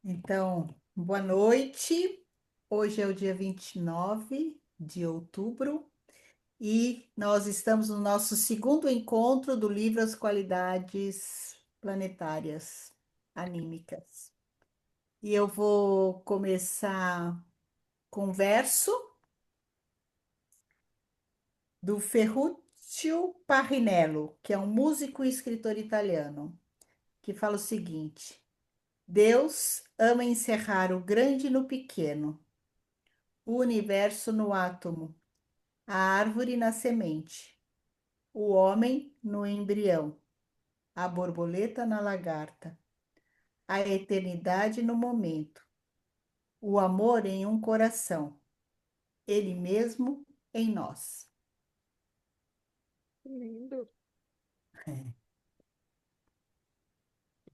Então, boa noite. Hoje é o dia 29 de outubro e nós estamos no nosso segundo encontro do livro As Qualidades Planetárias Anímicas. E eu vou começar com um verso do Ferruccio Parrinello, que é um músico e escritor italiano, que fala o seguinte: Deus ama encerrar o grande no pequeno, o universo no átomo, a árvore na semente, o homem no embrião, a borboleta na lagarta, a eternidade no momento, o amor em um coração, ele mesmo em nós. Lindo.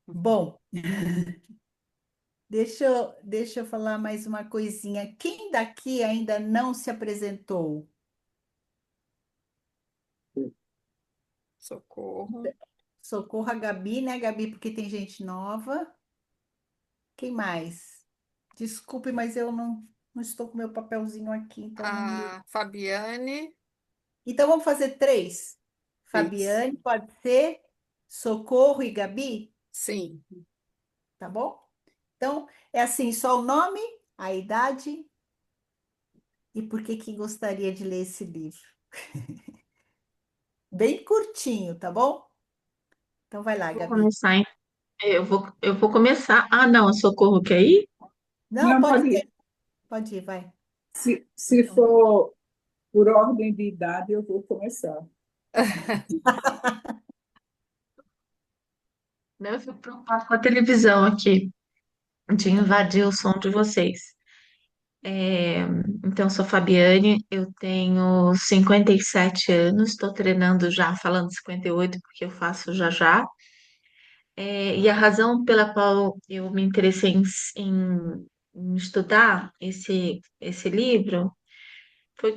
Bom, deixa eu falar mais uma coisinha. Quem daqui ainda não se apresentou? Socorro. Socorro a Gabi, né, Gabi? Porque tem gente nova. Quem mais? Desculpe, mas eu não estou com meu papelzinho aqui, então não me. A Fabiane Então vamos fazer três. fez. Fabiane, pode ser? Socorro e Gabi, Sim. tá bom? Então é assim, só o nome, a idade e por que que gostaria de ler esse livro. Bem curtinho, tá bom? Então vai lá, Vou Gabi. começar, hein? Eu vou começar. Ah, não, a Socorro quer ir? Não, Não, pode ir. pode ir, vai. Se for por ordem de idade, eu vou começar. Não, eu fico preocupada com a televisão aqui, de invadir o som de vocês. É, então, sou Fabiane, eu tenho 57 anos, estou treinando já, falando 58, porque eu faço já já. E a razão pela qual eu me interessei em estudar esse livro Foi,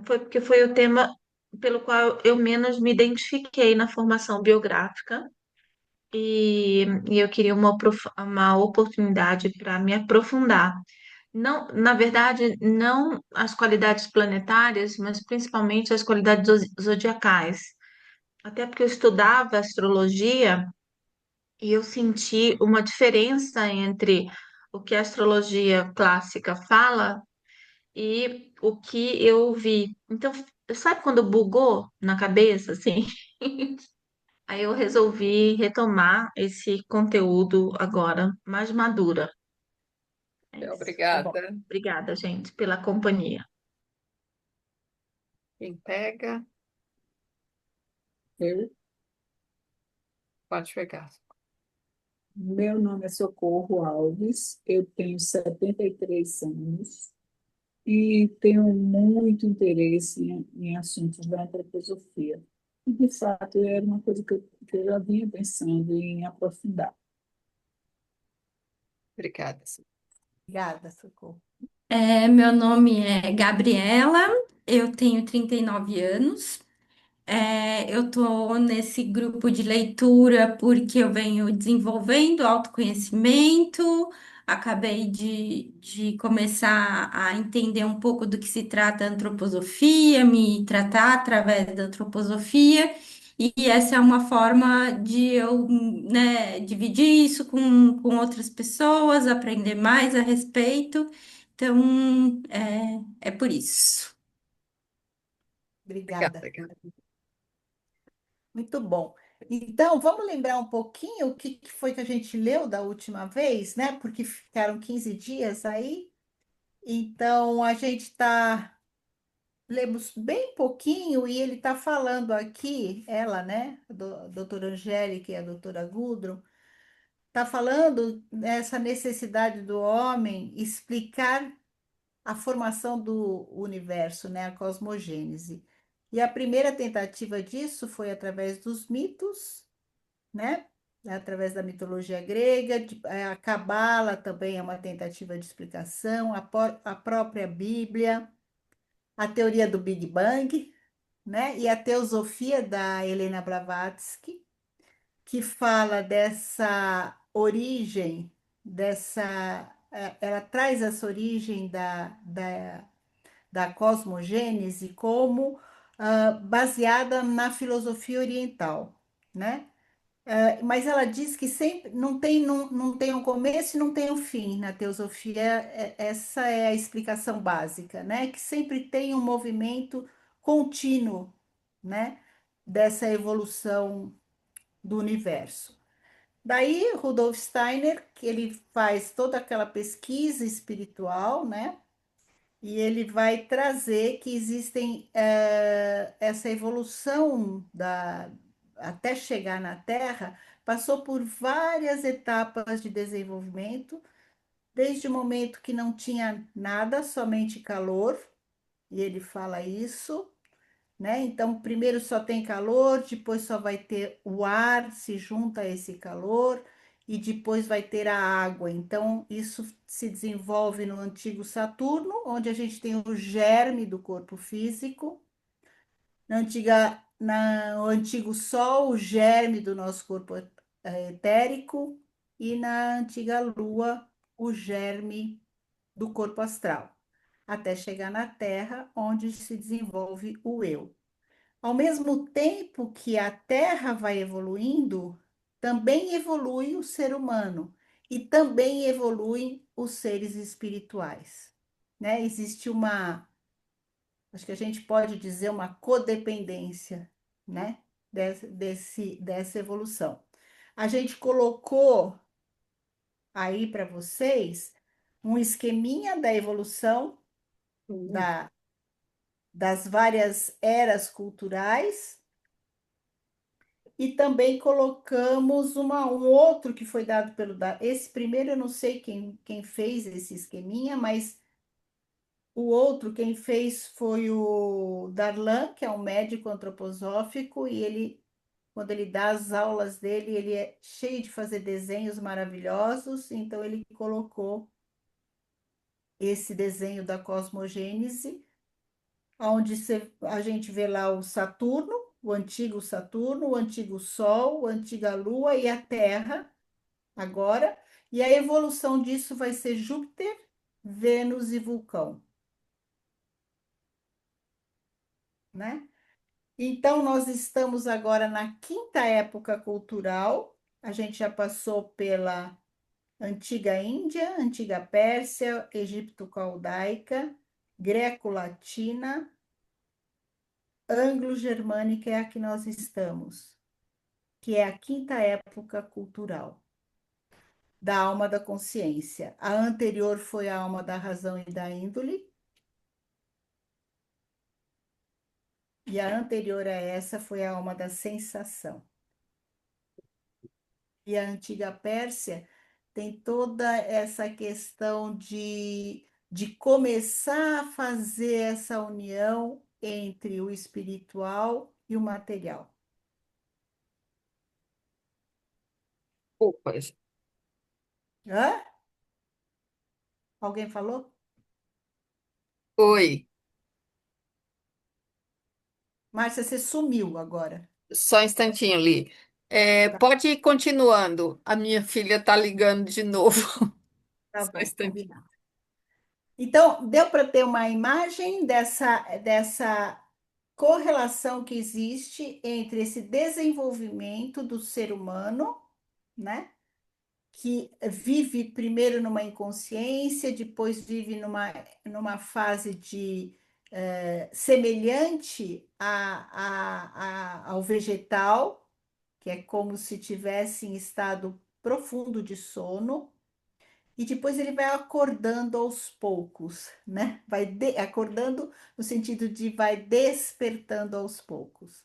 foi porque foi o tema pelo qual eu menos me identifiquei na formação biográfica e eu queria uma oportunidade para me aprofundar. Não, na verdade, não as qualidades planetárias, mas principalmente as qualidades zodiacais. Até porque eu estudava astrologia e eu senti uma diferença entre o que a astrologia clássica fala e o que eu vi. Então, sabe quando bugou na cabeça, assim? Aí eu resolvi retomar esse conteúdo agora, mais madura. É isso. Tá bom. Obrigada. Obrigada, gente, pela companhia. Quem pega, Eu, pode pegar. meu nome é Socorro Alves, eu tenho 73 anos e tenho muito interesse em assuntos da antroposofia. E, de fato, era uma coisa que eu já vinha pensando em aprofundar. Obrigada. Obrigada, Socorro. Meu nome é Gabriela, eu tenho 39 anos. Eu estou nesse grupo de leitura porque eu venho desenvolvendo autoconhecimento, acabei de começar a entender um pouco do que se trata a antroposofia, me tratar através da antroposofia, e essa é uma forma de eu, né, dividir isso com outras pessoas, aprender mais a respeito. Então, é por isso. Obrigada. Obrigada, Gabi. Muito bom. Então, vamos lembrar um pouquinho o que foi que a gente leu da última vez, né? Porque ficaram 15 dias aí. Então, a gente lemos bem pouquinho e ele está falando aqui, ela, né? A doutora Angélica e a doutora Gudrun, está falando dessa necessidade do homem explicar a formação do universo, né? A cosmogênese. E a primeira tentativa disso foi através dos mitos, né? Através da mitologia grega, a Cabala também é uma tentativa de explicação, a própria Bíblia, a teoria do Big Bang, né? E a teosofia da Helena Blavatsky, que fala dessa origem. ela traz essa origem da cosmogênese como baseada na filosofia oriental, né? Mas ela diz que sempre não tem um começo e não tem um fim na teosofia. Essa é a explicação básica, né? Que sempre tem um movimento contínuo, né? Dessa evolução do universo. Daí, Rudolf Steiner, que ele faz toda aquela pesquisa espiritual, né? E ele vai trazer que existem essa evolução até chegar na Terra, passou por várias etapas de desenvolvimento, desde o momento que não tinha nada, somente calor, e ele fala isso, né? Então, primeiro só tem calor, depois só vai ter o ar se junta a esse calor e depois vai ter a água. Então, isso se desenvolve no antigo Saturno, onde a gente tem o germe do corpo físico, no antigo Sol, o germe do nosso corpo etérico, e na antiga Lua, o germe do corpo astral, até chegar na Terra, onde se desenvolve o eu. Ao mesmo tempo que a Terra vai evoluindo, também evolui o ser humano e também evoluem os seres espirituais, né? Existe acho que a gente pode dizer uma codependência, né? Dessa evolução. A gente colocou aí para vocês um esqueminha da evolução da, das várias eras culturais. E também colocamos um outro que foi dado Esse primeiro eu não sei quem fez esse esqueminha, mas o outro quem fez foi o Darlan, que é um médico antroposófico, e quando ele dá as aulas dele, ele é cheio de fazer desenhos maravilhosos, então ele colocou esse desenho da cosmogênese, onde a gente vê lá o Saturno, o antigo Sol, a antiga Lua e a Terra agora, e a evolução disso vai ser Júpiter, Vênus e Vulcão, né? Então, nós estamos agora na quinta época cultural, a gente já passou pela antiga Índia, antiga Pérsia, Egipto-Caldaica, Greco-Latina, Anglo-Germânica é a que nós estamos, que é a quinta época cultural da alma da consciência. A anterior foi a alma da razão e da índole, e a anterior a essa foi a alma da sensação. E a antiga Pérsia tem toda essa questão de começar a fazer essa união entre o espiritual e o material. Opa, Hã? Alguém falou? oi, Márcia, você sumiu agora. só um instantinho, Li. Tá, Pode ir continuando. A minha filha está ligando de novo. tá Só um bom, instantinho. combinado. Então, deu para ter uma imagem dessa correlação que existe entre esse desenvolvimento do ser humano, né? Que vive primeiro numa inconsciência, depois vive numa fase semelhante ao vegetal, que é como se tivesse em estado profundo de sono, e depois ele vai acordando aos poucos, né? Acordando no sentido de vai despertando aos poucos.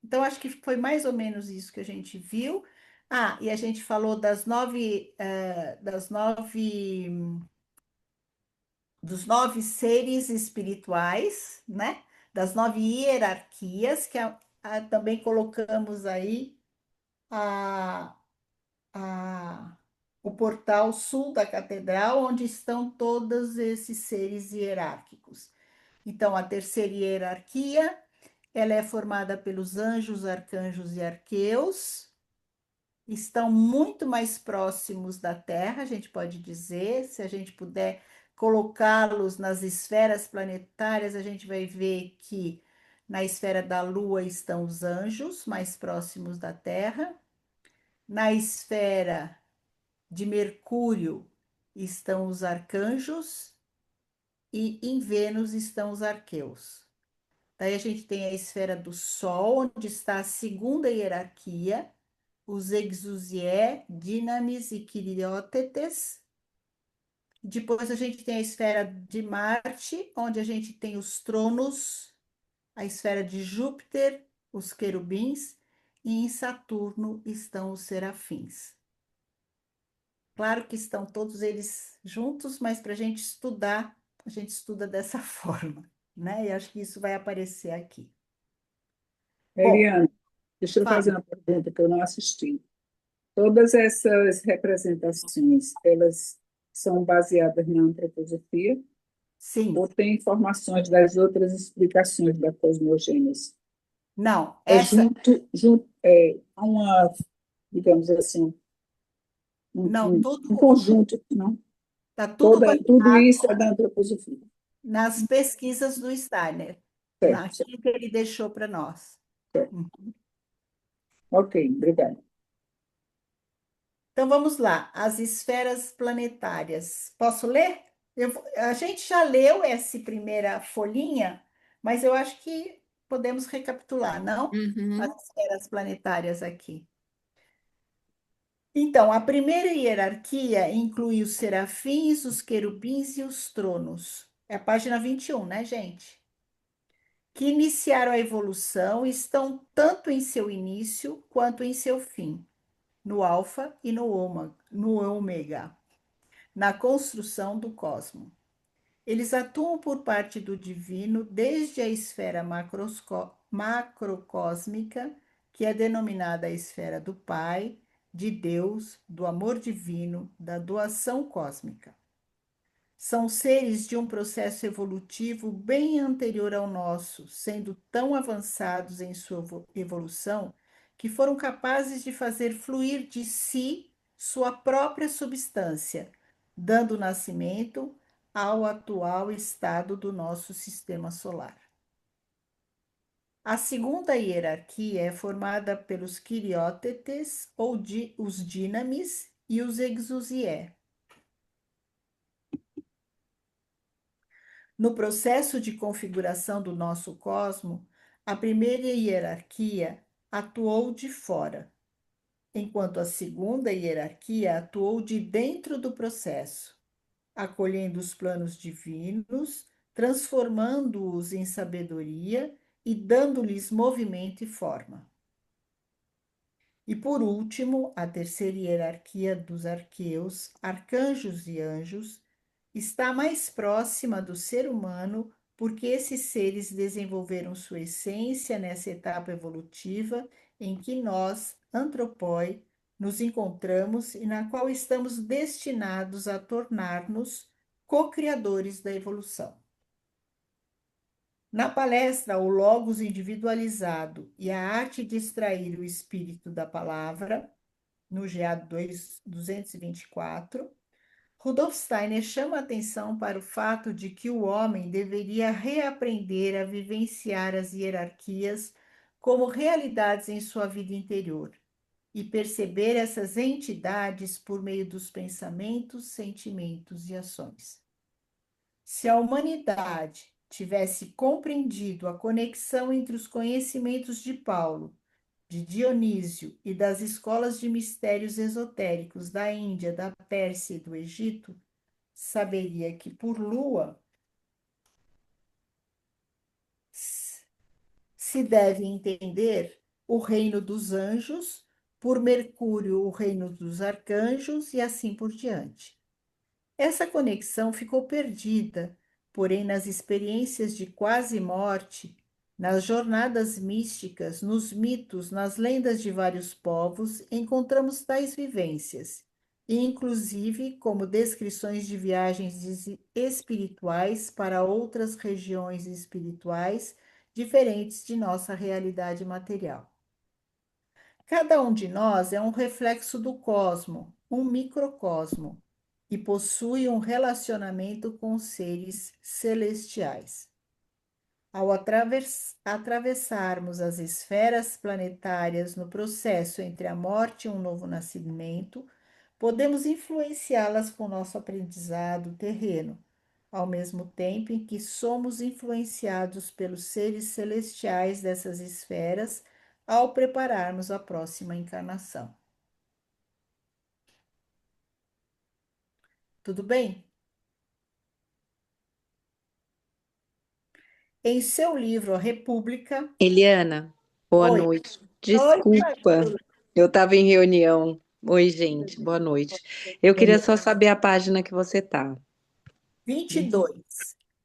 Então, acho que foi mais ou menos isso que a gente viu. Ah, e a gente falou dos nove seres espirituais, né? Das nove hierarquias, também colocamos aí a, a, o portal sul da catedral, onde estão todos esses seres hierárquicos. Então, a terceira hierarquia, ela é formada pelos anjos, arcanjos e arqueus. estão muito mais próximos da Terra, a gente pode dizer. Se a gente puder colocá-los nas esferas planetárias, a gente vai ver que na esfera da Lua estão os anjos, mais próximos da Terra. Na esfera de Mercúrio estão os arcanjos e em Vênus estão os arqueus. Daí a gente tem a esfera do Sol, onde está a segunda hierarquia, os Exusié, Dinamis e Quiriótetes. Depois a gente tem a esfera de Marte, onde a gente tem os tronos, a esfera de Júpiter, os querubins, e em Saturno estão os serafins. Claro que estão todos eles juntos, mas para a gente estudar, a gente estuda dessa forma, né? E acho que isso vai aparecer aqui. Bom, Eliane, deixa eu fazer fala. uma pergunta que eu não assisti. Todas essas representações, elas são baseadas na antroposofia Sim, ou tem informações das outras explicações da cosmogênese? não, É essa, uma, digamos assim, não, um conjunto, não? tá tudo Tudo baseado isso é da antroposofia. nas pesquisas do Steiner, Certo, certo, naquilo que ele deixou para nós. certo. Ok, obrigada. Então vamos lá, as esferas planetárias. Posso ler? A gente já leu essa primeira folhinha, mas eu acho que podemos recapitular, não? As Uhum. esferas planetárias aqui. Então, a primeira hierarquia inclui os serafins, os querubins e os tronos. É a página 21, né, gente? Que iniciaram a evolução e estão tanto em seu início quanto em seu fim, no alfa e no ômega, na construção do cosmos. Eles atuam por parte do divino desde a esfera macrocósmica, que é denominada a esfera do Pai, de Deus, do amor divino, da doação cósmica. São seres de um processo evolutivo bem anterior ao nosso, sendo tão avançados em sua evolução que foram capazes de fazer fluir de si sua própria substância, dando nascimento ao atual estado do nosso sistema solar. A segunda hierarquia é formada pelos Quiriótetes, ou os Dinamis, e os Exusié. No processo de configuração do nosso cosmo, a primeira hierarquia atuou de fora, enquanto a segunda hierarquia atuou de dentro do processo, acolhendo os planos divinos, transformando-os em sabedoria e dando-lhes movimento e forma. E por último, a terceira hierarquia dos arqueus, arcanjos e anjos, está mais próxima do ser humano porque esses seres desenvolveram sua essência nessa etapa evolutiva em que nós, antropoi, nos encontramos e na qual estamos destinados a tornar-nos co-criadores da evolução. Na palestra O Logos Individualizado e a Arte de Extrair o Espírito da Palavra, no GA 224, Rudolf Steiner chama a atenção para o fato de que o homem deveria reaprender a vivenciar as hierarquias como realidades em sua vida interior e perceber essas entidades por meio dos pensamentos, sentimentos e ações. Se a humanidade tivesse compreendido a conexão entre os conhecimentos de Paulo, de Dionísio e das escolas de mistérios esotéricos da Índia, da Pérsia e do Egito, saberia que por Lua se deve entender o reino dos anjos, por Mercúrio, o reino dos arcanjos e assim por diante. Essa conexão ficou perdida, porém, nas experiências de quase morte, nas jornadas místicas, nos mitos, nas lendas de vários povos, encontramos tais vivências, e inclusive como descrições de viagens espirituais para outras regiões espirituais diferentes de nossa realidade material. Cada um de nós é um reflexo do cosmo, um microcosmo, e possui um relacionamento com os seres celestiais. Ao atravessarmos as esferas planetárias no processo entre a morte e um novo nascimento, podemos influenciá-las com nosso aprendizado terreno, ao mesmo tempo em que somos influenciados pelos seres celestiais dessas esferas ao prepararmos a próxima encarnação. Tudo bem? Em seu livro A República. Eliana, boa Oi, noite. oi, Desculpa, eu estava em reunião. Oi, gente, boa noite. Eu queria só saber a página que você tá. 22.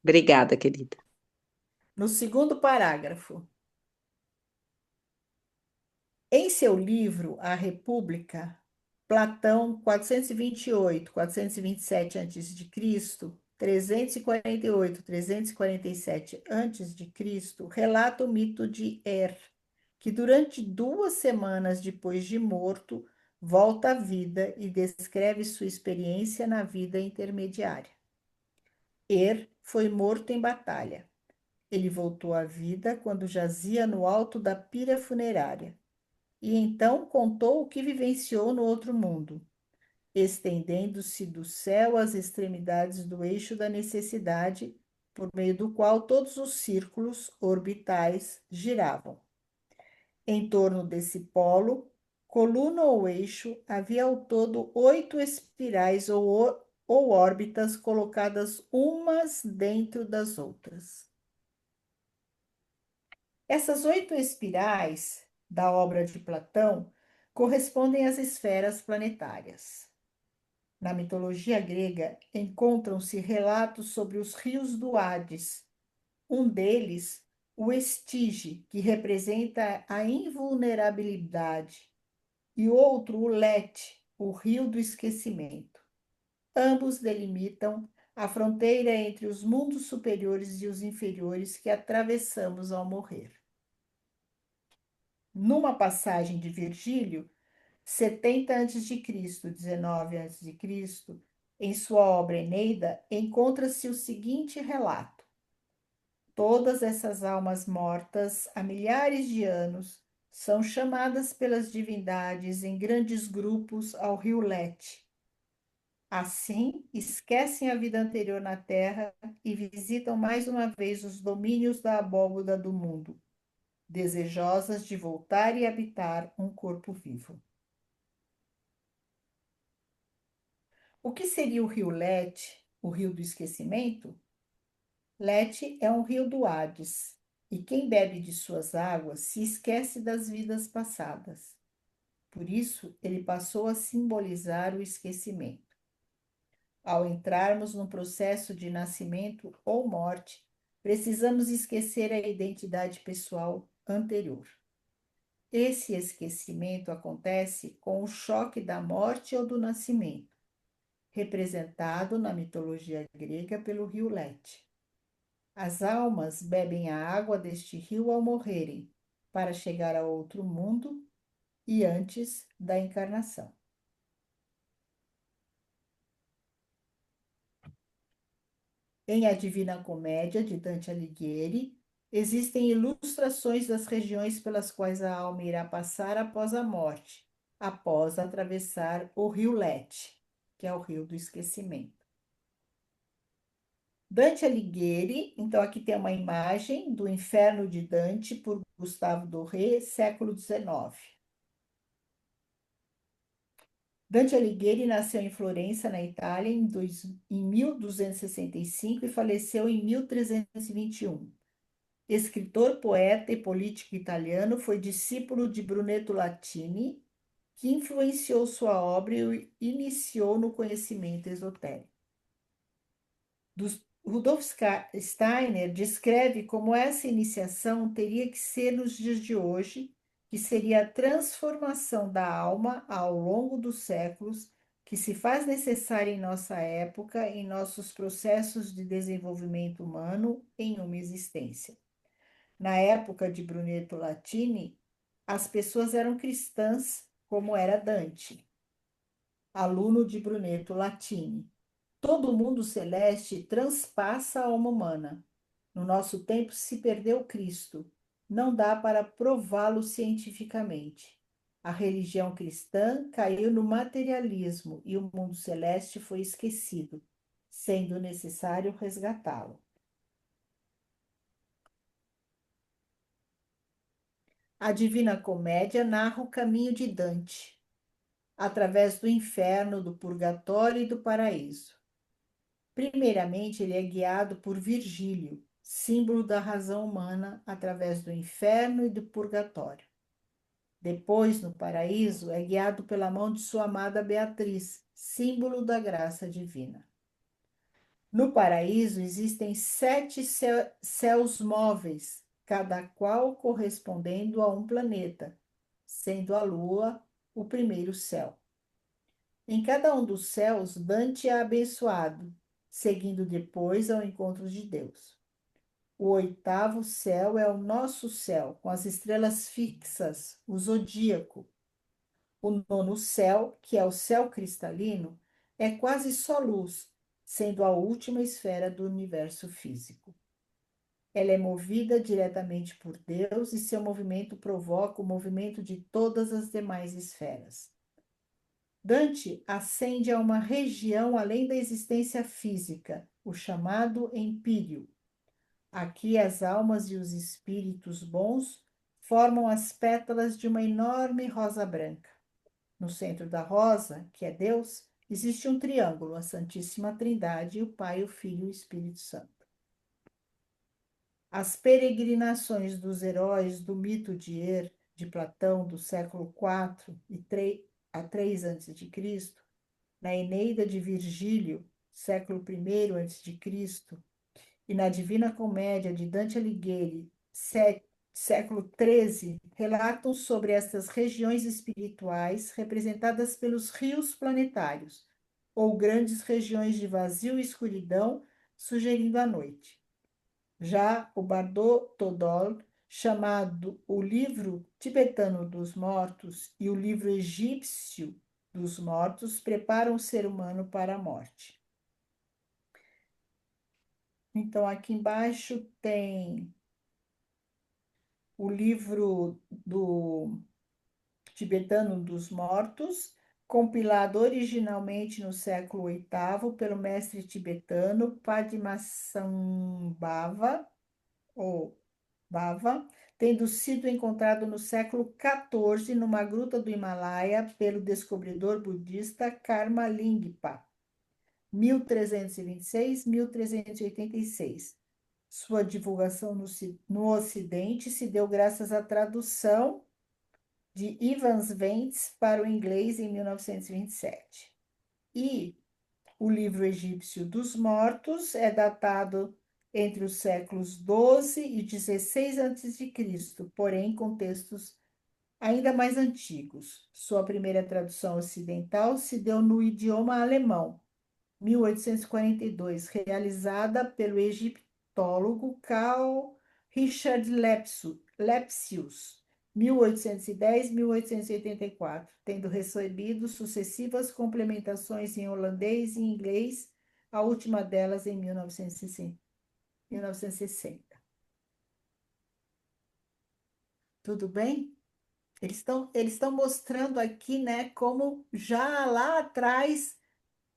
Obrigada, querida. No segundo parágrafo. Em seu livro A República, Platão, 428, 427 a.C., 348, 347 a.C., relata o mito de que durante 2 semanas depois de morto, volta à vida e descreve sua experiência na vida intermediária. Foi morto em batalha. Ele voltou à vida quando jazia no alto da pira funerária e então contou o que vivenciou no outro mundo, estendendo-se do céu às extremidades do eixo da necessidade, por meio do qual todos os círculos orbitais giravam. Em torno desse polo, coluna ou eixo, havia ao todo 8 espirais ou órbitas colocadas umas dentro das outras. Essas 8 espirais da obra de Platão correspondem às esferas planetárias. Na mitologia grega, encontram-se relatos sobre os rios do Hades. Um deles, o Estige, que representa a invulnerabilidade, e outro, o Lete, o rio do esquecimento. Ambos delimitam a fronteira entre os mundos superiores e os inferiores que atravessamos ao morrer. Numa passagem de Virgílio, 70 a.C., 19 a.C., em sua obra Eneida, encontra-se o seguinte relato: todas essas almas mortas há milhares de anos são chamadas pelas divindades em grandes grupos ao rio Lete. Assim, esquecem a vida anterior na Terra e visitam mais uma vez os domínios da abóboda do mundo, desejosas de voltar e habitar um corpo vivo. O que seria o rio Lete, o rio do esquecimento? Lete é um rio do Hades, e quem bebe de suas águas se esquece das vidas passadas. Por isso, ele passou a simbolizar o esquecimento. Ao entrarmos no processo de nascimento ou morte, precisamos esquecer a identidade pessoal anterior. Esse esquecimento acontece com o choque da morte ou do nascimento, representado na mitologia grega pelo rio Lete. As almas bebem a água deste rio ao morrerem, para chegar a outro mundo e antes da encarnação. Em A Divina Comédia, de Dante Alighieri, existem ilustrações das regiões pelas quais a alma irá passar após a morte, após atravessar o rio Lete, que é o rio do esquecimento. Dante Alighieri, então aqui tem uma imagem do Inferno de Dante por Gustavo Doré, século XIX. Dante Alighieri nasceu em Florença, na Itália, em 1265 e faleceu em 1321. Escritor, poeta e político italiano, foi discípulo de Brunetto Latini, que influenciou sua obra e o iniciou no conhecimento esotérico. Rudolf Steiner descreve como essa iniciação teria que ser nos dias de hoje, que seria a transformação da alma ao longo dos séculos, que se faz necessária em nossa época, em nossos processos de desenvolvimento humano em uma existência. Na época de Brunetto Latini, As pessoas eram cristãs, como era Dante, aluno de Brunetto Latini. Todo mundo celeste transpassa a alma humana. No nosso tempo se perdeu Cristo. Não dá para prová-lo cientificamente. A religião cristã caiu no materialismo e o mundo celeste foi esquecido, sendo necessário resgatá-lo. A Divina Comédia narra o caminho de Dante, através do inferno, do purgatório e do paraíso. Primeiramente, ele é guiado por Virgílio, símbolo da razão humana, através do inferno e do purgatório. Depois, no paraíso, é guiado pela mão de sua amada Beatriz, símbolo da graça divina. No paraíso existem 7 céus móveis, cada qual correspondendo a um planeta, sendo a Lua o primeiro céu. Em cada um dos céus, Dante é abençoado, seguindo depois ao encontro de Deus. O 8º céu é o nosso céu, com as estrelas fixas, o zodíaco. O 9º céu, que é o céu cristalino, é quase só luz, sendo a última esfera do universo físico. Ela é movida diretamente por Deus e seu movimento provoca o movimento de todas as demais esferas. Dante ascende a uma região além da existência física, o chamado empíreo. Aqui as almas e os espíritos bons formam as pétalas de uma enorme rosa branca. No centro da rosa, que é Deus, existe um triângulo, a Santíssima Trindade, o Pai, o Filho e o Espírito Santo. As peregrinações dos heróis do mito de de Platão, do século IV a 3 a.C., na Eneida de Virgílio, século I a.C., e na Divina Comédia de Dante Alighieri, século XIII, relatam sobre estas regiões espirituais representadas pelos rios planetários, ou grandes regiões de vazio e escuridão, sugerindo a noite. Já o Bardo Todol, chamado o Livro Tibetano dos Mortos e o Livro Egípcio dos Mortos, preparam o ser humano para a morte. Então, aqui embaixo tem o livro do Tibetano dos Mortos, compilado originalmente no século VIII pelo mestre tibetano Padmasambhava, ou Bava, tendo sido encontrado no século XIV numa gruta do Himalaia pelo descobridor budista Karmalingpa, 1326-1386. Sua divulgação no Ocidente se deu graças à tradução de Ivan Svens para o inglês em 1927. E o livro egípcio dos mortos é datado entre os séculos XII e XVI a.C., porém com textos ainda mais antigos. Sua primeira tradução ocidental se deu no idioma alemão, 1842, realizada pelo egiptólogo Carl Richard Lepsius, 1810-1884, tendo recebido sucessivas complementações em holandês e inglês, a última delas em 1960. Tudo bem? Eles estão mostrando aqui, né, como já lá atrás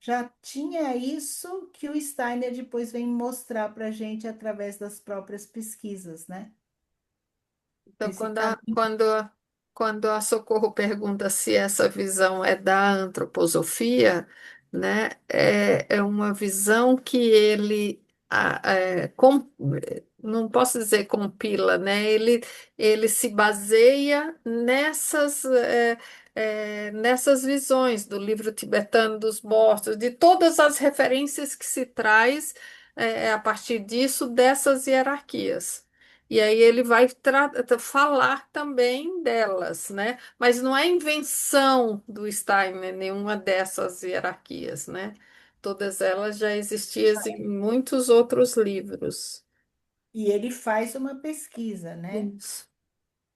já tinha isso que o Steiner depois vem mostrar para a gente através das próprias pesquisas, né? Então, Esse quando caminho. quando a Socorro pergunta se essa visão é da antroposofia, né, é uma visão que ele, não posso dizer compila, né, ele se baseia nessas visões do livro tibetano dos mortos, de todas as referências que se traz, a partir disso, dessas hierarquias. E aí ele vai falar também delas, né? Mas não é invenção do Steiner nenhuma dessas hierarquias, né? Todas elas já existiam em muitos outros livros. E ele faz uma pesquisa, né? Isso.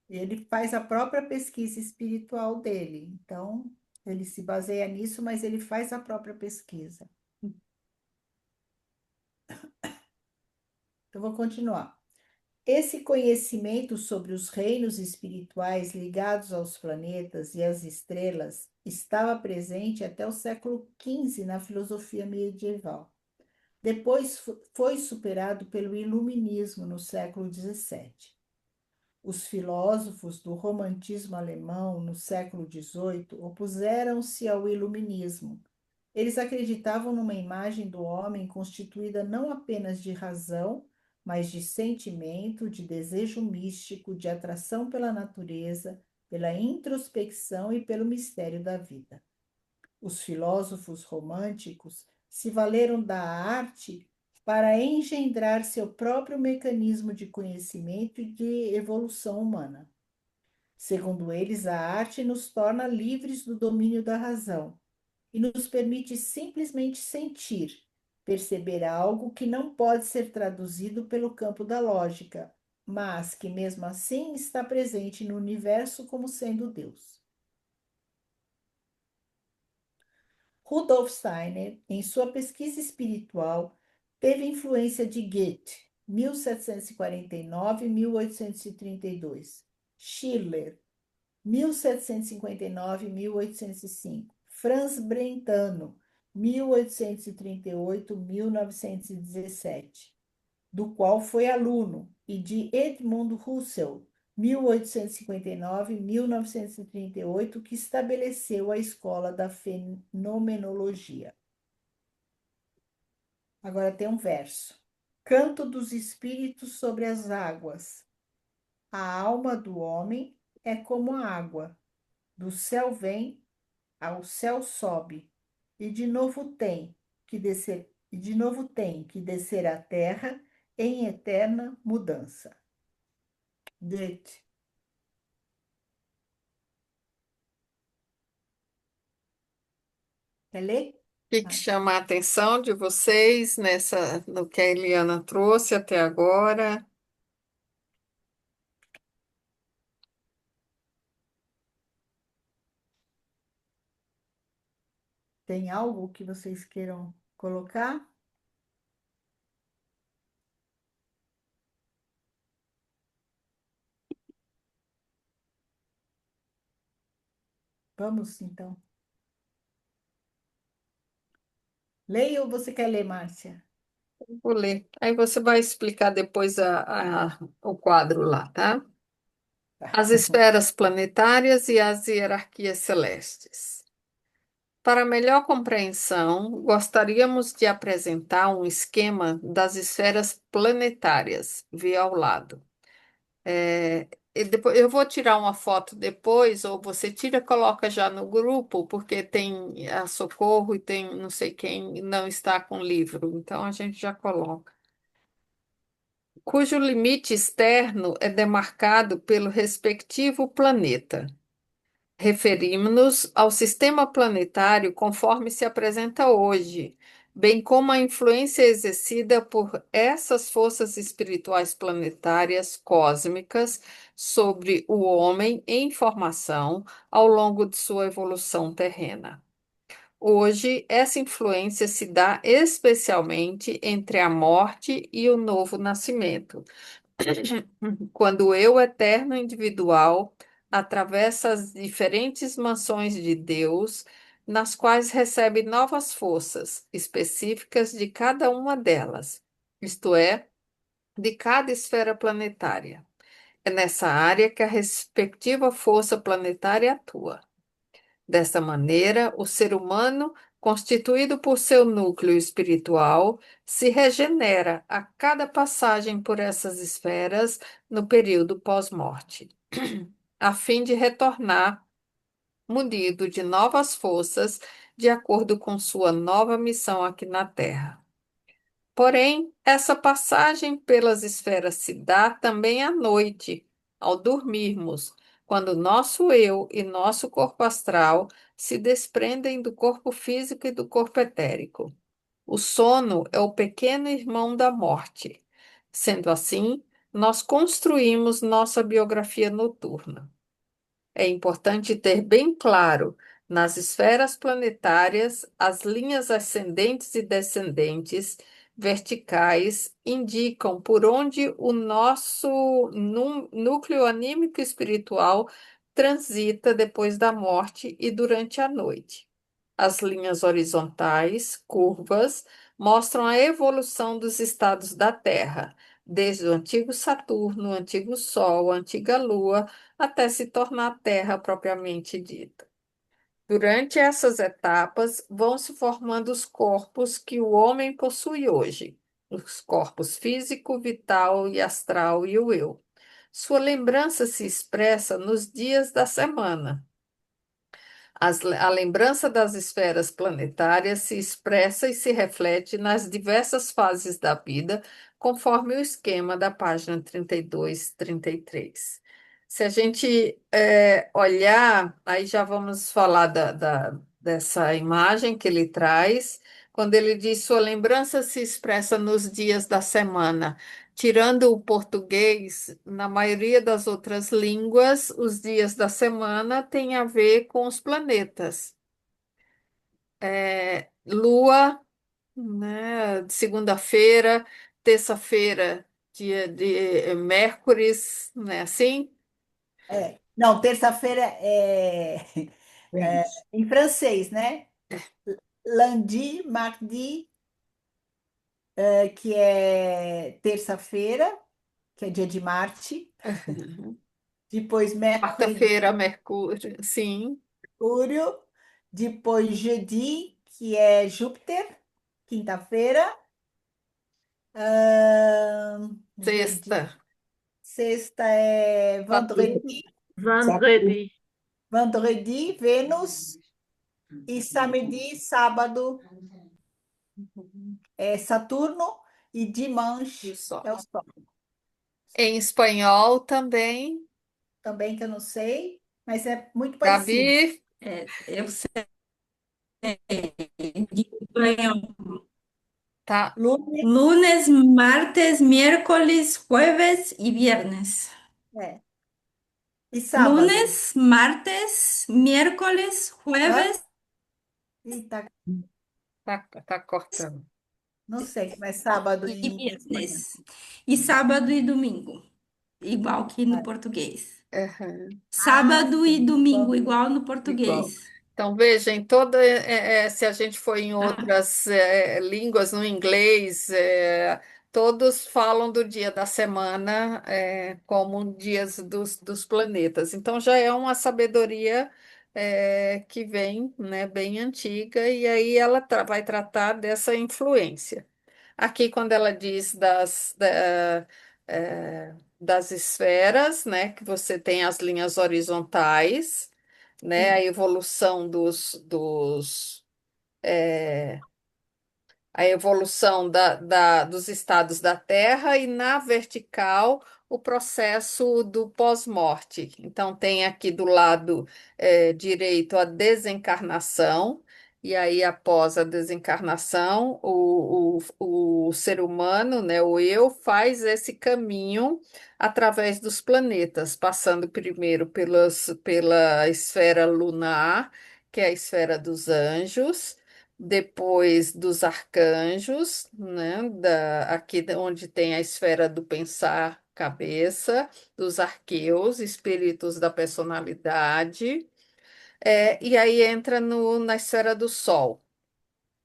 Ele faz a própria pesquisa espiritual dele. Então, ele se baseia nisso, mas ele faz a própria pesquisa. Então, vou continuar. Esse conhecimento sobre os reinos espirituais ligados aos planetas e às estrelas estava presente até o século XV na filosofia medieval. Depois foi superado pelo iluminismo no século XVII. Os filósofos do romantismo alemão no século XVIII opuseram-se ao iluminismo. Eles acreditavam numa imagem do homem constituída não apenas de razão, mas de sentimento, de desejo místico, de atração pela natureza, pela introspecção e pelo mistério da vida. Os filósofos românticos se valeram da arte para engendrar seu próprio mecanismo de conhecimento e de evolução humana. Segundo eles, a arte nos torna livres do domínio da razão e nos permite simplesmente sentir, perceber algo que não pode ser traduzido pelo campo da lógica, mas que mesmo assim está presente no universo como sendo Deus. Rudolf Steiner, em sua pesquisa espiritual, teve influência de Goethe, 1749-1832, Schiller, 1759-1805, Franz Brentano, 1838-1917, do qual foi aluno, e de Edmund Husserl, 1859-1938, que estabeleceu a escola da fenomenologia. Agora tem um verso. Canto dos espíritos sobre as águas. A alma do homem é como a água. Do céu vem, ao céu sobe, e de novo tem que descer, à terra em eterna mudança. Goethe. Quer ler? O que chama a atenção de vocês no que a Eliana trouxe até agora? Tem algo que vocês queiram colocar? Vamos, então. Leia ou você quer ler, Márcia? Vou ler. Aí você vai explicar depois o quadro lá, tá? Tá. As esferas planetárias e as hierarquias celestes. Para melhor compreensão, gostaríamos de apresentar um esquema das esferas planetárias, via ao lado. E depois, eu vou tirar uma foto depois, ou você tira e coloca já no grupo, porque tem a Socorro e tem não sei quem não está com livro, então a gente já coloca. Cujo limite externo é demarcado pelo respectivo planeta. Referimos-nos ao sistema planetário conforme se apresenta hoje, bem como a influência exercida por essas forças espirituais planetárias cósmicas sobre o homem em formação ao longo de sua evolução terrena. Hoje, essa influência se dá especialmente entre a morte e o novo nascimento, quando o eu eterno individual atravessa as diferentes mansões de Deus, nas quais recebe novas forças específicas de cada uma delas, isto é, de cada esfera planetária. É nessa área que a respectiva força planetária atua. Dessa maneira, o ser humano, constituído por seu núcleo espiritual, se regenera a cada passagem por essas esferas no período pós-morte, a fim de retornar munido de novas forças de acordo com sua nova missão aqui na Terra. Porém, essa passagem pelas esferas se dá também à noite, ao dormirmos, quando nosso eu e nosso corpo astral se desprendem do corpo físico e do corpo etérico. O sono é o pequeno irmão da morte. Sendo assim, nós construímos nossa biografia noturna. É importante ter bem claro, nas esferas planetárias, as linhas ascendentes e descendentes verticais indicam por onde o nosso núcleo anímico espiritual transita depois da morte e durante a noite. As linhas horizontais, curvas, mostram a evolução dos estados da Terra, desde o antigo Saturno, o antigo Sol, a antiga Lua até se tornar a Terra propriamente dita. Durante essas etapas, vão se formando os corpos que o homem possui hoje, os corpos físico, vital e astral e o eu. Sua lembrança se expressa nos dias da semana. A lembrança das esferas planetárias se expressa e se reflete nas diversas fases da vida, conforme o esquema da página 32, 33. Se a gente olhar, aí já vamos falar dessa imagem que ele traz, quando ele diz sua lembrança se expressa nos dias da semana. Tirando o português, na maioria das outras línguas, os dias da semana têm a ver com os planetas. Lua, né, segunda-feira, terça-feira, dia de Mércores, né, assim? Não, terça-feira é Vênus. em francês, né? Lundi, mardi, que é terça-feira, que é dia de Marte. Uhum. Depois, mercredi, Quarta-feira, Mercúrio, sim. Mercúrio. Depois, jeudi, que é Júpiter, quinta-feira. Jeudi. Sexta, Sexta é Saturno. vendredi. Saturno. Vendredi. Vendredi, Vênus. E samedi, sábado, é Saturno. E E o dimanche Sol. é o Sol. Em espanhol também, Também que eu não sei, mas é muito parecido. Gabi, Eu sei de espanhol. tá? Lunes, Lunes, martes, miércoles, jueves y viernes. é. E sábado? Lunes, martes, miércoles, Hã? jueves Eita, Tá cortando. não sei, mas sábado y em espanhol. viernes. Y sábado y domingo, igual que no português. Uhum. Ah, Sábado e sim. domingo, Igual. igual no Igual. português. Então, veja, se a gente for em Tá? outras línguas, no inglês, todos falam do dia da semana como dias dos planetas. Então, já é uma sabedoria que vem, né, bem antiga, e aí ela vai tratar dessa influência. Aqui, quando ela diz das esferas, né, que você tem as linhas horizontais, né, a Sim. evolução a evolução dos estados da Terra e na vertical o processo do pós-morte. Então, tem aqui do lado direito a desencarnação, e aí, após a desencarnação, o ser humano, né, o eu, faz esse caminho através dos planetas, passando primeiro pela esfera lunar, que é a esfera dos anjos, depois dos arcanjos, né, onde tem a esfera do pensar, cabeça, dos arqueus, espíritos da personalidade, e aí entra na esfera do sol,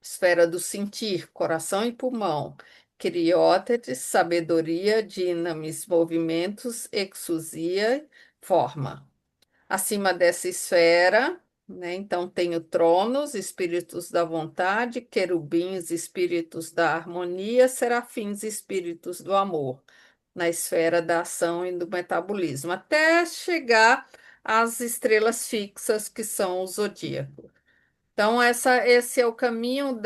esfera do sentir, coração e pulmão, criótetes, sabedoria, dinamis, movimentos, exousia, forma. Acima dessa esfera, né? Então, tenho tronos, espíritos da vontade, querubins, espíritos da harmonia, serafins, espíritos do amor, na esfera da ação e do metabolismo, até chegar às estrelas fixas, que são o zodíaco. Então, esse é o caminho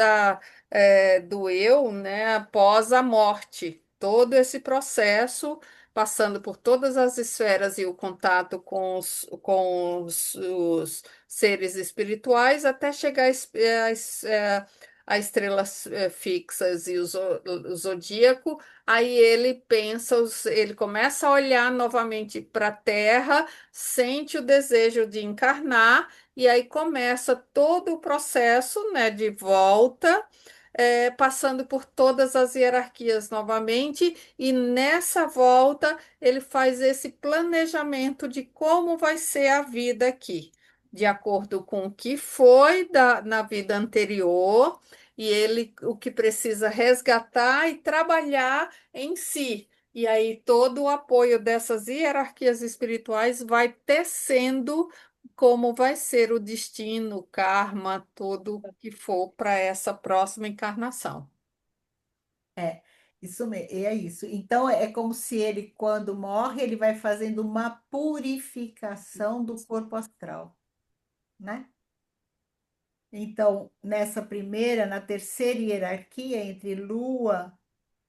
do eu, né, após a morte. Todo esse processo, passando por todas as esferas e o contato com os seres espirituais, até chegar a estrelas fixas e o zodíaco, aí ele pensa, ele começa a olhar novamente para a Terra, sente o desejo de encarnar, e aí começa todo o processo, né, de volta, passando por todas as hierarquias novamente, e nessa volta ele faz esse planejamento de como vai ser a vida aqui, de acordo com o que foi na vida anterior, e ele o que precisa resgatar e trabalhar em si. E aí todo o apoio dessas hierarquias espirituais vai tecendo como vai ser o destino, o karma, tudo que for para essa próxima encarnação. É, isso mesmo, é isso. Então, é como se ele, quando morre, ele vai fazendo uma purificação do corpo astral, né? Então, nessa primeira, na terceira hierarquia, entre Lua,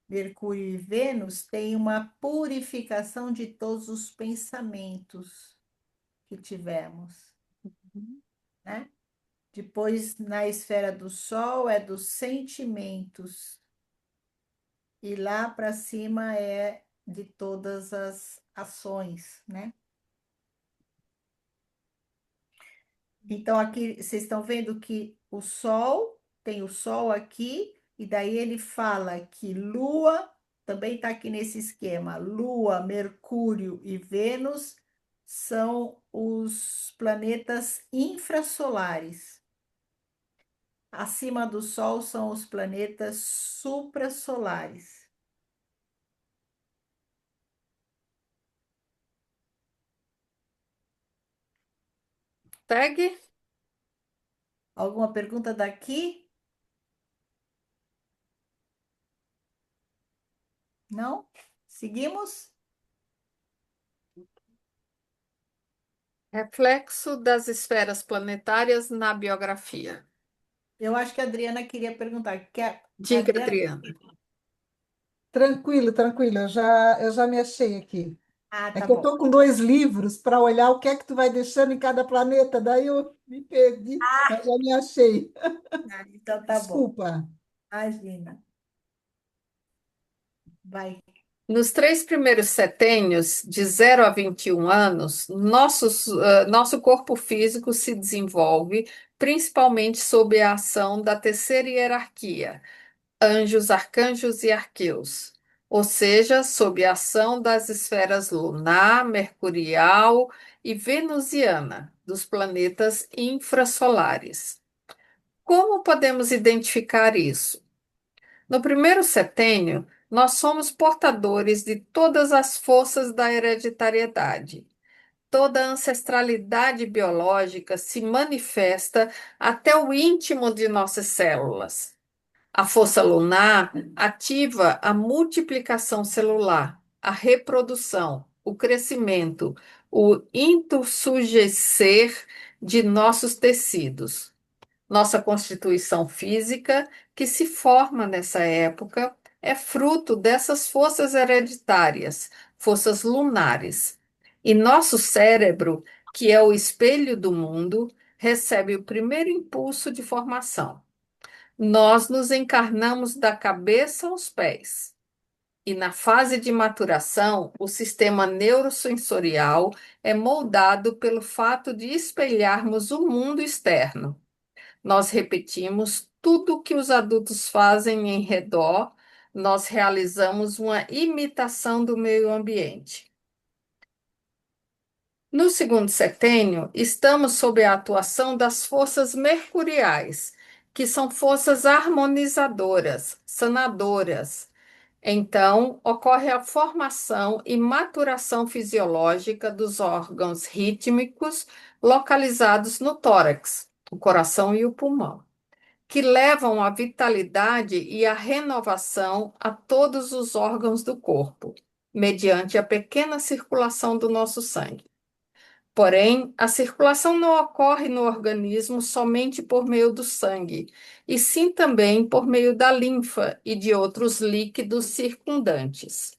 Mercúrio e Vênus, tem uma purificação de todos os pensamentos que tivemos, né? Depois, na esfera do Sol, é dos sentimentos. E lá para cima é de todas as ações, né? Então, aqui vocês estão vendo que o Sol, tem o Sol aqui, e daí ele fala que Lua, também está aqui nesse esquema, Lua, Mercúrio e Vênus são os planetas infrasolares. Acima do Sol são os planetas suprassolares. Segue? Alguma pergunta daqui? Não? Seguimos? Reflexo das esferas planetárias na biografia. Eu acho que a Adriana queria perguntar. Diga, Adriana? Adriana. Tranquilo, tranquilo, eu já me achei aqui. Ah, É tá que eu bom. estou com dois livros para olhar o que é que tu vai deixando em cada planeta, daí eu me perdi, mas já me achei. Ah, então tá bom. Desculpa. Imagina. Vai. Nos 3 primeiros setênios, de 0 a 21 anos, nosso corpo físico se desenvolve principalmente sob a ação da terceira hierarquia, anjos, arcanjos e arqueus, ou seja, sob a ação das esferas lunar, mercurial e venusiana, dos planetas infrasolares. Como podemos identificar isso? No primeiro setênio, nós somos portadores de todas as forças da hereditariedade. Toda a ancestralidade biológica se manifesta até o íntimo de nossas células. A força lunar ativa a multiplicação celular, a reprodução, o crescimento, o enturgescer de nossos tecidos. Nossa constituição física, que se forma nessa época, é fruto dessas forças hereditárias, forças lunares. E nosso cérebro, que é o espelho do mundo, recebe o primeiro impulso de formação. Nós nos encarnamos da cabeça aos pés. E na fase de maturação, o sistema neurosensorial é moldado pelo fato de espelharmos o mundo externo. Nós repetimos tudo o que os adultos fazem em redor, nós realizamos uma imitação do meio ambiente. No segundo setênio, estamos sob a atuação das forças mercuriais, que são forças harmonizadoras, sanadoras. Então, ocorre a formação e maturação fisiológica dos órgãos rítmicos localizados no tórax, o coração e o pulmão, que levam a vitalidade e a renovação a todos os órgãos do corpo, mediante a pequena circulação do nosso sangue. Porém, a circulação não ocorre no organismo somente por meio do sangue, e sim também por meio da linfa e de outros líquidos circundantes.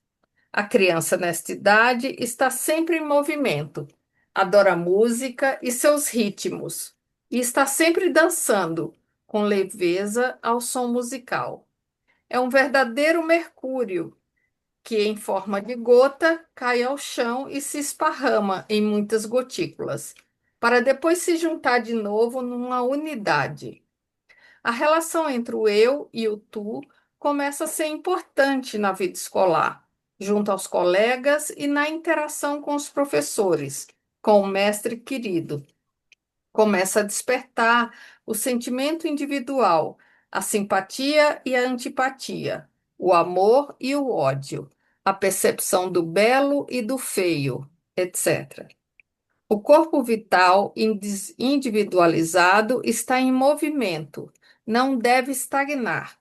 A criança nesta idade está sempre em movimento, adora música e seus ritmos, e está sempre dançando, com leveza ao som musical. É um verdadeiro mercúrio que, em forma de gota, cai ao chão e se esparrama em muitas gotículas, para depois se juntar de novo numa unidade. A relação entre o eu e o tu começa a ser importante na vida escolar, junto aos colegas e na interação com os professores, com o mestre querido. Começa a despertar o sentimento individual, a simpatia e a antipatia, o amor e o ódio, a percepção do belo e do feio, etc. O corpo vital individualizado está em movimento, não deve estagnar.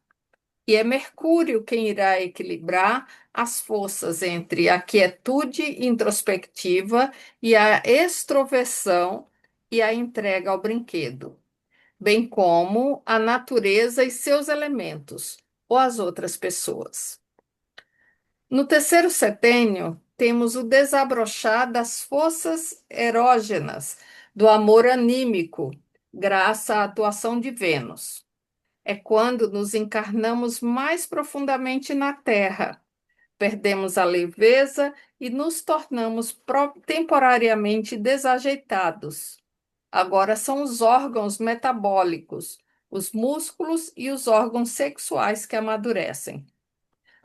E é Mercúrio quem irá equilibrar as forças entre a quietude introspectiva e a extroversão e a entrega ao brinquedo, bem como a natureza e seus elementos, ou as outras pessoas. No terceiro setênio, temos o desabrochar das forças erógenas, do amor anímico, graças à atuação de Vênus. É quando nos encarnamos mais profundamente na Terra, perdemos a leveza e nos tornamos temporariamente desajeitados. Agora são os órgãos metabólicos, os músculos e os órgãos sexuais que amadurecem.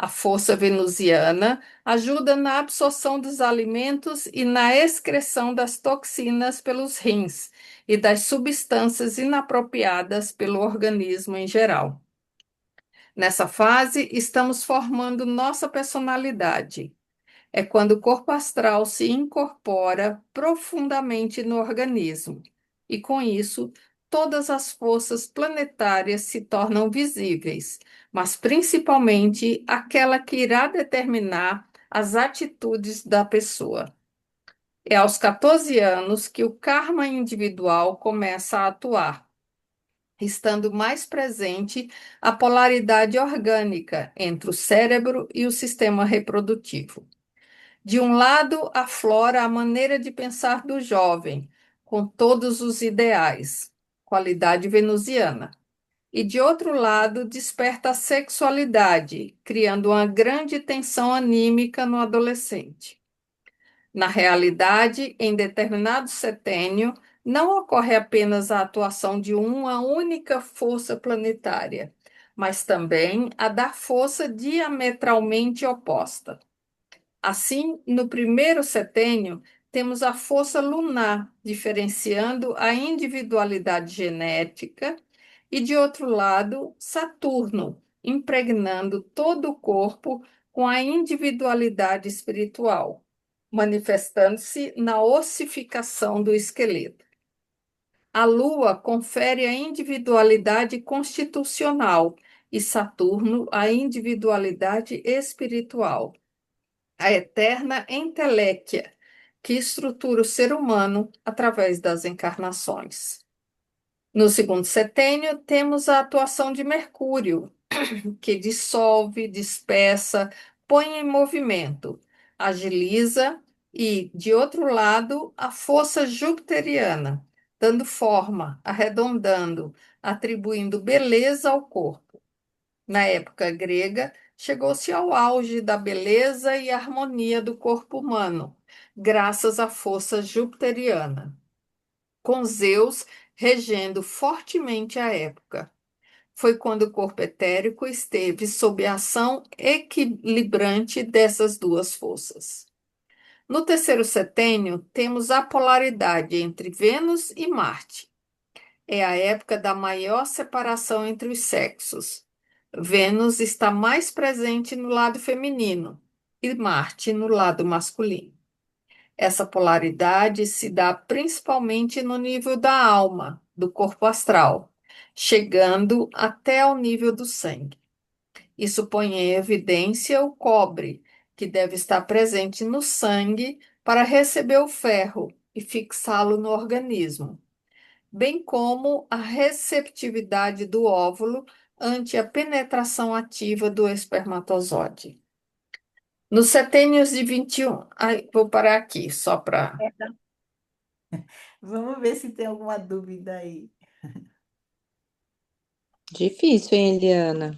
A força venusiana ajuda na absorção dos alimentos e na excreção das toxinas pelos rins e das substâncias inapropriadas pelo organismo em geral. Nessa fase, estamos formando nossa personalidade. É quando o corpo astral se incorpora profundamente no organismo, e com isso, todas as forças planetárias se tornam visíveis, mas principalmente aquela que irá determinar as atitudes da pessoa. É aos 14 anos que o karma individual começa a atuar, estando mais presente a polaridade orgânica entre o cérebro e o sistema reprodutivo. De um lado, aflora a maneira de pensar do jovem, com todos os ideais, qualidade venusiana. E de outro lado, desperta a sexualidade, criando uma grande tensão anímica no adolescente. Na realidade, em determinado setênio, não ocorre apenas a atuação de uma única força planetária, mas também a da força diametralmente oposta. Assim, no primeiro setênio, temos a força lunar, diferenciando a individualidade genética, e, de outro lado, Saturno, impregnando todo o corpo com a individualidade espiritual, manifestando-se na ossificação do esqueleto. A Lua confere a individualidade constitucional e Saturno a individualidade espiritual, a eterna enteléquia, que estrutura o ser humano através das encarnações. No segundo setênio, temos a atuação de Mercúrio, que dissolve, dispersa, põe em movimento, agiliza e, de outro lado, a força jupiteriana, dando forma, arredondando, atribuindo beleza ao corpo. Na época grega, chegou-se ao auge da beleza e harmonia do corpo humano, graças à força jupiteriana, com Zeus regendo fortemente a época. Foi quando o corpo etérico esteve sob a ação equilibrante dessas duas forças. No terceiro setênio, temos a polaridade entre Vênus e Marte. É a época da maior separação entre os sexos. Vênus está mais presente no lado feminino e Marte no lado masculino. Essa polaridade se dá principalmente no nível da alma, do corpo astral, chegando até ao nível do sangue. Isso põe em evidência o cobre, que deve estar presente no sangue para receber o ferro e fixá-lo no organismo, bem como a receptividade do óvulo ante a penetração ativa do espermatozoide. Nos setênios de 21, vou parar aqui só para. Vamos ver se tem alguma dúvida aí. Difícil, hein, Eliana?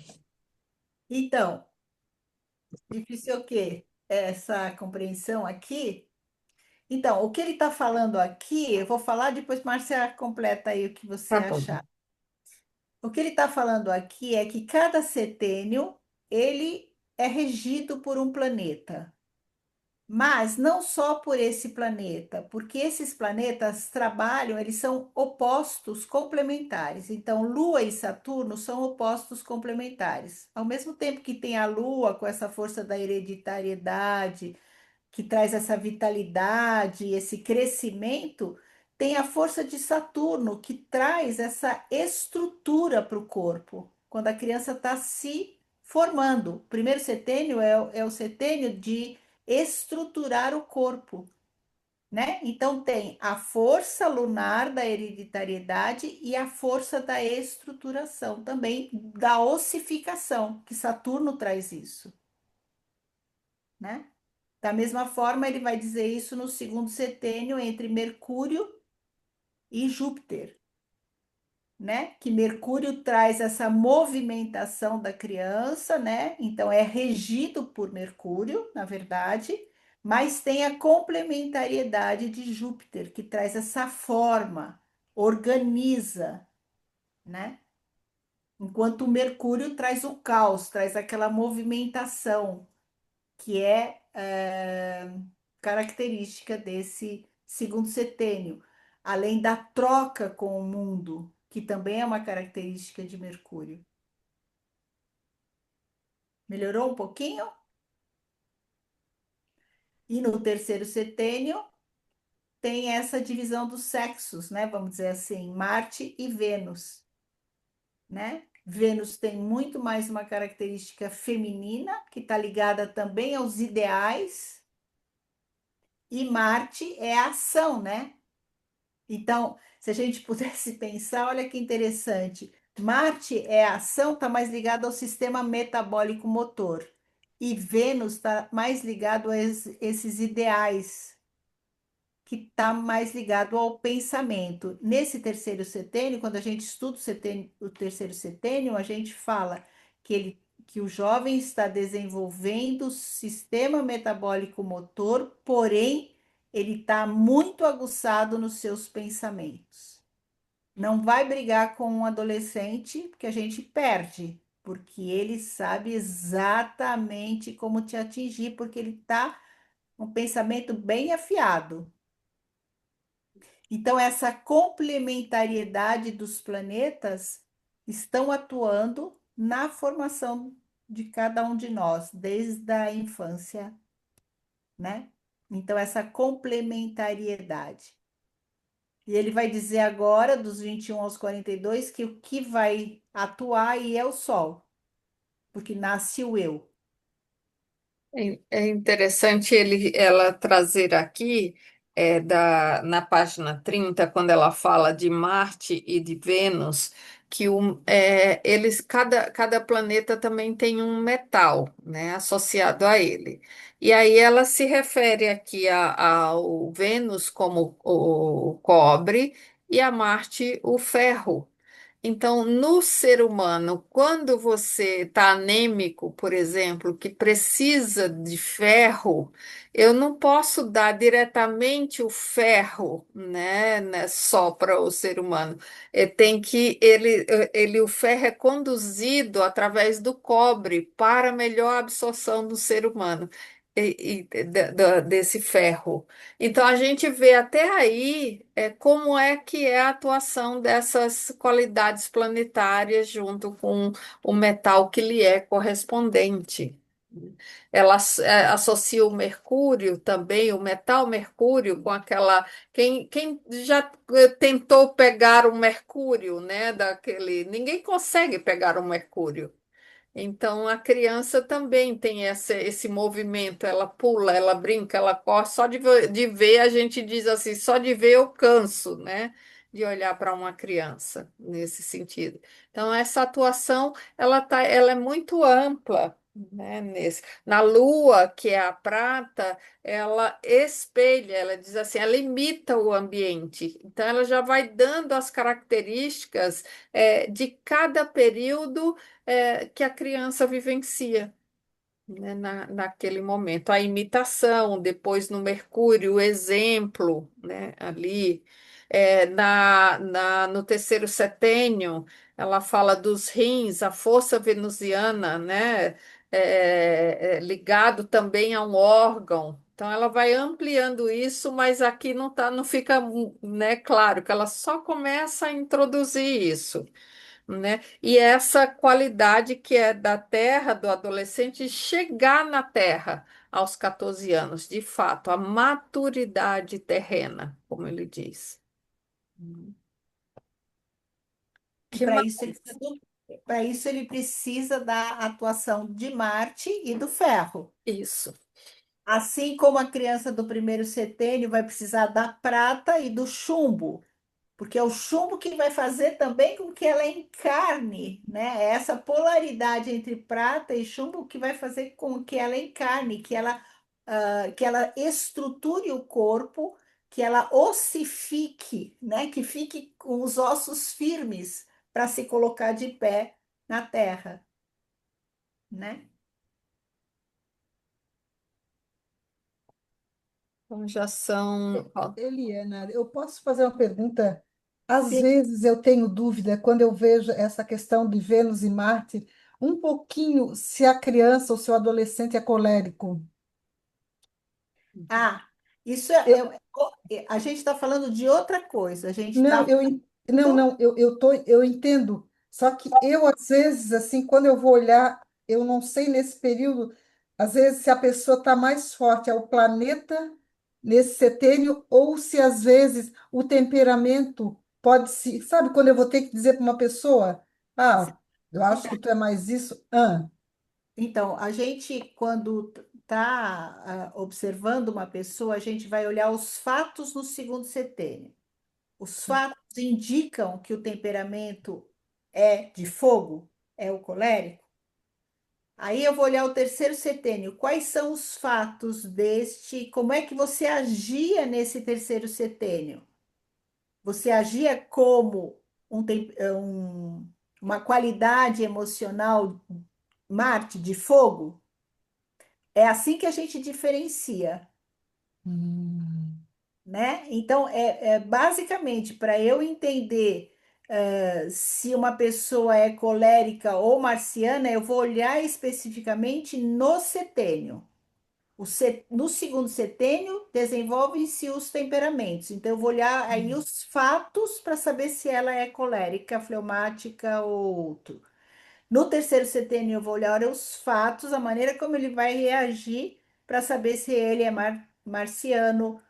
Então, difícil o quê? Essa compreensão aqui. Então, o que ele está falando aqui, eu vou falar, depois Márcia completa aí o que você Tá bom. achar. O que ele está falando aqui é que cada setênio, ele é regido por um planeta. Mas não só por esse planeta, porque esses planetas trabalham, eles são opostos complementares. Então, Lua e Saturno são opostos complementares. Ao mesmo tempo que tem a Lua com essa força da hereditariedade, que traz essa vitalidade, esse crescimento, tem a força de Saturno, que traz essa estrutura para o corpo, quando a criança está se formando. O primeiro setênio é o setênio de estruturar o corpo, né? Então tem a força lunar da hereditariedade e a força da estruturação, também da ossificação, que Saturno traz isso, né? Da mesma forma, ele vai dizer isso no segundo setênio entre Mercúrio e Júpiter, né? Que Mercúrio traz essa movimentação da criança, né? Então é regido por Mercúrio, na verdade, mas tem a complementariedade de Júpiter, que traz essa forma, organiza, né? Enquanto o Mercúrio traz o caos, traz aquela movimentação, que é característica desse segundo setênio, além da troca com o mundo, que também é uma característica de Mercúrio. Melhorou um pouquinho? E no terceiro setênio tem essa divisão dos sexos, né? Vamos dizer assim, Marte e Vênus, né? Vênus tem muito mais uma característica feminina, que está ligada também aos ideais, e Marte é a ação, né? Então, se a gente pudesse pensar, olha que interessante. Marte é a ação, está mais ligado ao sistema metabólico motor. E Vênus está mais ligado a esses ideais, que está mais ligado ao pensamento. Nesse terceiro setênio, quando a gente estuda o terceiro setênio, a gente fala que o jovem está desenvolvendo o sistema metabólico motor, porém, ele está muito aguçado nos seus pensamentos. Não vai brigar com um adolescente, porque a gente perde, porque ele sabe exatamente como te atingir, porque ele está um pensamento bem afiado. Então, essa complementariedade dos planetas estão atuando na formação de cada um de nós, desde a infância, né? Então, essa complementariedade. E ele vai dizer agora, dos 21 aos 42, que o que vai atuar aí é o Sol, porque nasce o eu. É interessante ela trazer aqui, na página 30 quando ela fala de Marte e de Vênus, que cada planeta também tem um metal, né, associado a ele. E aí ela se refere aqui ao Vênus como o cobre e a Marte o ferro. Então, no ser humano, quando você está anêmico, por exemplo, que precisa de ferro, eu não posso dar diretamente o ferro, né, só para o ser humano. Tem que o ferro é conduzido através do cobre para melhor absorção do ser humano desse ferro. Então, a gente vê até aí como é que é a atuação dessas qualidades planetárias junto com o metal que lhe é correspondente. Ela associa o mercúrio também, o metal mercúrio, com aquela. Quem já tentou pegar o mercúrio, né? Ninguém consegue pegar o mercúrio. Então, a criança também tem esse movimento, ela pula, ela brinca, ela corre, só de ver, a gente diz assim, só de ver eu canso, né? De olhar para uma criança nesse sentido. Então, essa atuação, ela é muito ampla né, na lua, que é a prata, ela espelha, ela diz assim, ela imita o ambiente. Então, ela já vai dando as características de cada período que a criança vivencia, né, naquele momento. A imitação, depois no Mercúrio, o exemplo, né, ali. No terceiro setênio, ela fala dos rins, a força venusiana, né, ligado também a um órgão. Então, ela vai ampliando isso, mas aqui não tá, não fica, né, claro que ela só começa a introduzir isso, né? E essa qualidade que é da terra, do adolescente, chegar na terra aos 14 anos, de fato, a maturidade terrena, como ele diz. E Que mais? para isso ele precisa da atuação de Marte e do ferro. Isso. Assim como a criança do primeiro setênio vai precisar da prata e do chumbo, porque é o chumbo que vai fazer também com que ela encarne, né? É essa polaridade entre prata e chumbo que vai fazer com que ela encarne, que ela estruture o corpo, que ela ossifique, né? Que fique com os ossos firmes para se colocar de pé na terra, né? Então já são. Ó, Eliana, eu posso fazer uma pergunta? Às Sim. vezes eu tenho dúvida quando eu vejo essa questão de Vênus e Marte, um pouquinho se a criança ou se o adolescente é colérico. Ah, isso Eu, a gente está falando de outra coisa. A gente não, está eu, não, falando. não, eu entendo. Só que eu, às vezes, assim, quando eu vou olhar, eu não sei nesse período, às vezes, se a pessoa está mais forte é o planeta nesse setênio, ou se às vezes o temperamento pode se. Sabe quando eu vou ter que dizer para uma pessoa, ah, eu acho que tu é mais isso? Ah, Então, a gente, quando está observando uma pessoa, a gente vai olhar os fatos no segundo setênio. Os fatos indicam que o temperamento é de fogo, é o colérico. Aí eu vou olhar o terceiro setênio. Quais são os fatos deste? Como é que você agia nesse terceiro setênio? Você agia como uma qualidade emocional Marte de fogo? É assim que a gente diferencia, hum, né? Então, basicamente para eu entender se uma pessoa é colérica ou marciana, eu vou olhar especificamente no setênio. No segundo setênio, desenvolvem-se os temperamentos. Então, eu vou olhar aí os fatos para saber se ela é colérica, fleumática ou outro. No terceiro setênio, eu vou olhar os fatos, a maneira como ele vai reagir para saber se ele é marciano,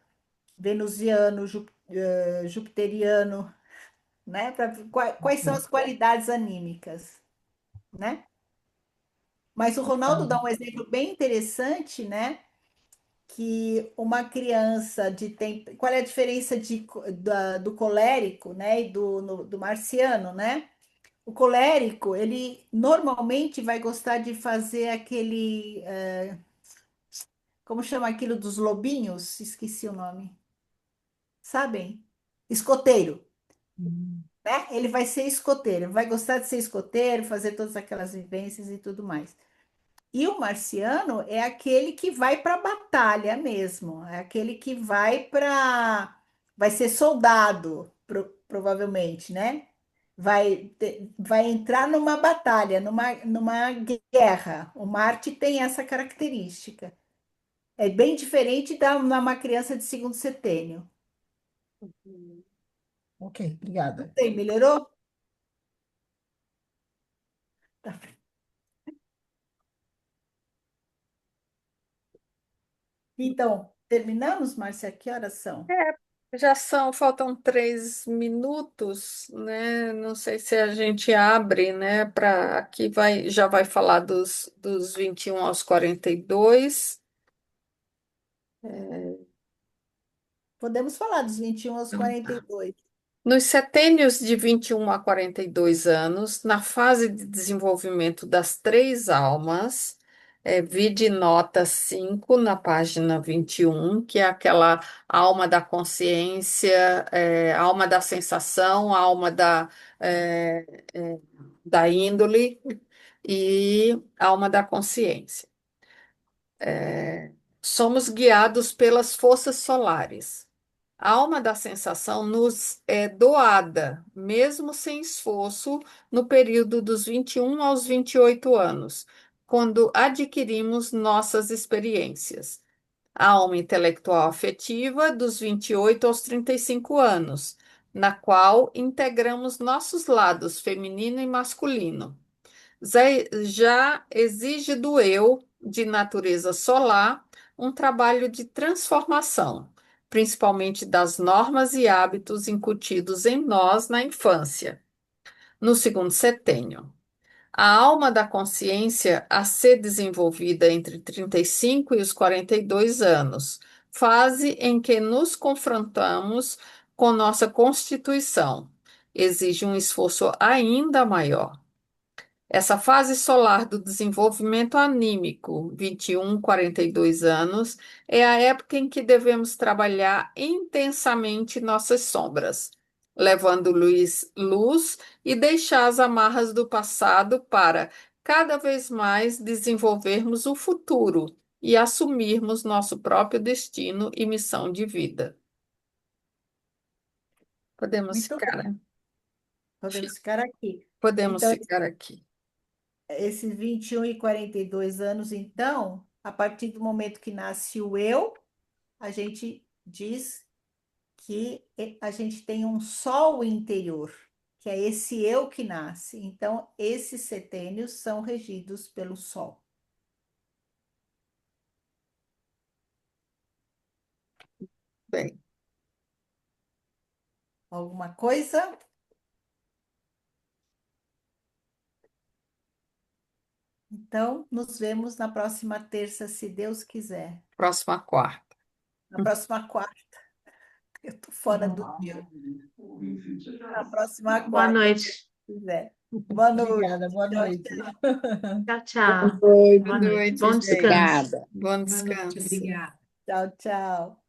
venusiano, jupiteriano, né? Quais são as qualidades anímicas, né? Mas o Ronaldo dá um exemplo bem interessante, né? Que uma criança qual é a diferença do colérico, né? E do marciano, né? O colérico, ele normalmente vai gostar de fazer como chama aquilo dos lobinhos? Esqueci o nome. Sabem? Escoteiro, hum, né? Ele vai ser escoteiro, vai gostar de ser escoteiro, fazer todas aquelas vivências e tudo mais. E o marciano é aquele que vai para a batalha mesmo, é aquele que vai ser soldado, provavelmente, né? Vai entrar numa batalha, numa guerra. O Marte tem essa característica. É bem diferente da uma criança de segundo setênio. ok, obrigada. Tem, melhorou? Tá. Então, terminamos, Márcia? Que horas são? Já são, faltam 3 minutos, né? Não sei se a gente abre, né? Para aqui já vai falar dos 21 aos 42. Podemos falar dos 21 aos Então, 42. nos setênios de 21 a 42 anos, na fase de desenvolvimento das três almas, Vide nota 5 na página 21, que é aquela alma da consciência, alma da sensação, alma é, é, da índole e alma da consciência. Somos guiados pelas forças solares. A alma da sensação nos é doada, mesmo sem esforço, no período dos 21 aos 28 anos, quando adquirimos nossas experiências. A alma intelectual afetiva, dos 28 aos 35 anos, na qual integramos nossos lados feminino e masculino. Já exige do eu, de natureza solar, um trabalho de transformação, principalmente das normas e hábitos incutidos em nós na infância, no segundo setênio. A alma da consciência a ser desenvolvida entre 35 e os 42 anos, fase em que nos confrontamos com nossa constituição, exige um esforço ainda maior. Essa fase solar do desenvolvimento anímico, 21, 42 anos, é a época em que devemos trabalhar intensamente nossas sombras, levando luz e deixar as amarras do passado para, cada vez mais, desenvolvermos o futuro e assumirmos nosso próprio destino e missão de vida. Podemos Muito ficar, bem, podemos ficar aqui. podemos Então, ficar aqui. esses 21 e 42 anos, então, a partir do momento que nasce o eu, a gente diz que a gente tem um sol interior, que é esse eu que nasce. Então, esses setênios são regidos pelo sol. Bem, Alguma coisa? Então, nos vemos na próxima terça, se Deus quiser. próxima quarta. Na próxima quarta. Eu estou fora do dia. Na próxima Boa quarta, se Deus noite. quiser. Boa noite. Obrigada, boa Tchau, noite. tchau. Tchau, tchau. Boa Boa Boa noite. noite, Bom gente. descanso. Obrigada. Bom noite, descanso. obrigada. Tchau, tchau.